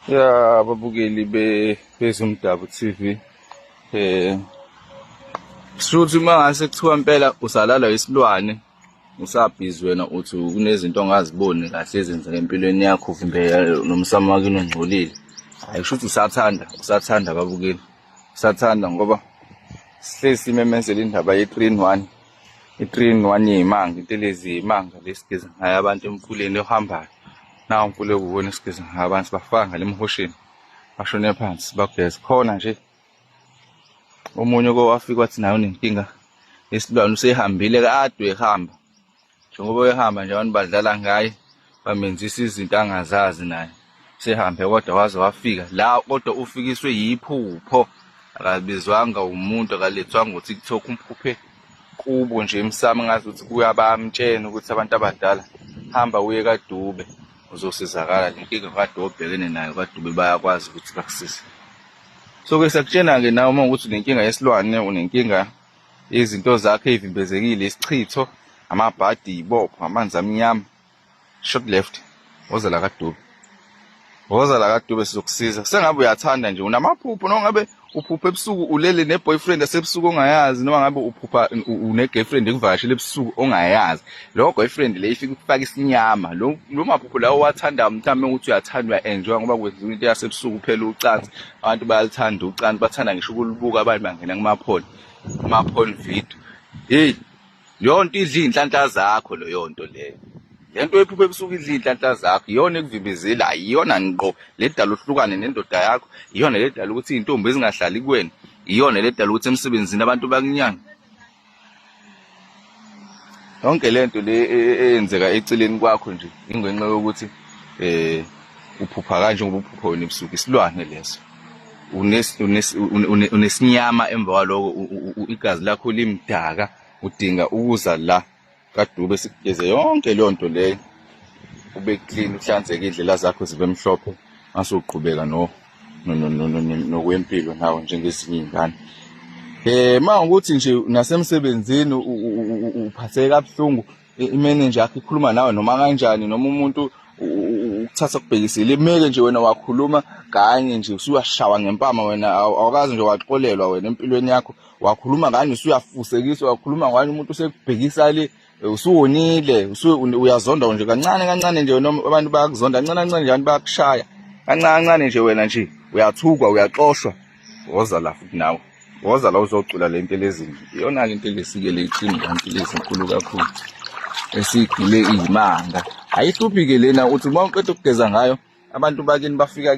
Ya ababukeli bezomdabu TV, shuthi mangase kuthiwa impela usalala isilwane usabhizi wena uthi kunezinto ongaziboni kahle ezenzeka empilweni yakho uvimbe nomsamo wakini ongcolile. Hayi kushuthi usathanda ababukeli, usathanda ngoba sihlezi simemezela indaba ye-3-in-1, i-3-in-1 yey'manga, into lezi yey'manga lesigeza ngayo abantu emfuleni ohambayo. Nawu umfule ukubona isigeza ngayo abantu bafaka ngale emhosheni bashone phansi bageza khona nje. Omunye wafika wathi nayo unenkinga yesilwane usehambile kade ehamba, njengoba ehamba nje abantu badlala ngaye bamenzisa izinto angazazi naye sehambe kodwa waze wafika la, kodwa ufikiswe yiphupho, akabizwanga umuntu, akalethwanga uTikTok, umphuphe kubo nje emsamo ngazi ukuthi kuya bamtshena ukuthi abantu abadala hamba uye kaDube uzosizakala, le nkinga kade obhekene nayo kaDube bayakwazi ukuthi bakusize. So-ke sakutshena-ke nawe uma ukuthi unenkinga yesilwane, unenkinga izinto zakho ey'vimbezekile, isichitho, amabhadi, ibopho, amanzi amnyama, short left, woza la kaDube. Woza la kaDube sizokusiza. Sengabe uyathanda nje, unamaphupho, noma ngabe uphupha ebusuku ulele ne-boyfriend asebusuku ongayazi, noma ngabe uphupha une-girlfriend ekuvakashela ebusuku ongayazi. Lo boyfriend le ifika ukufaka isinyama. Lo maphupho lawo wathandayo mhlawumbe ukuthi uyathanda, uya-enjoy ngoba kwenziwa into yasebusuku phela ucansi. Abantu bayalithanda ucansi, bathanda ngisho ukulubuka abantu bangena kuma-porn video. Hey, leyo nto idla iy'nhlanhla zakho leyo nto leyo. Le nto ephupha ebusuku idla iy'nhlanhla zakho, iyona ekuvimbezela, iyona ngqo le dala uhlukane nendoda yakho, iyona le dala ukuthi iy'ntombi ezingahlali kuwena, iyona le dala ukuthi emsebenzini abantu bakunyanga. Yonke le nto le eyenzeka eceleni kwakho nje ingenxa yokuthi uphupha kanje ngoba uphupha wena ebusuku, isilwane leso. Unesinyama emva kwaloko, igazi lakho limdaka, udinga ukuza la kaDube sikugeze yonke leyo nto leyo, ube clean, uhlanzeke, indlela zakho zibe mhlophe, masuqhubeka nokwempilo nawe njengezinye iy'ngane. Uma ukuthi nje nasemsebenzini uphatheke kabuhlungu, imanager yakho ikhuluma nawe noma kanjani, noma umuntu ukuthatha kubhekisile, imeke nje wena wakhuluma kanye nje usuyashawa ngempama, wena awukazi nje waxolelwa wena empilweni yakho, wakhuluma kanye usuyafusekiswa, wakhuluma kanye umuntu usekubhekisa le, usuwonile, uyazonda nje kancane nje, noma abantu bayakuzonda kancane nje, abantu bayakushaya kancane nje, wena nje uyathukwa, uyaxoshwa. Woza la futhi nawe, woza la uzocula le nto lezi. Iyona-ke into lesike le i-3-in-1 lezinkulu kakhulu esigile iy'manga. Ayihluphi-ke lena uthi uma uqeda ukugeza ngayo abantu bakini bafika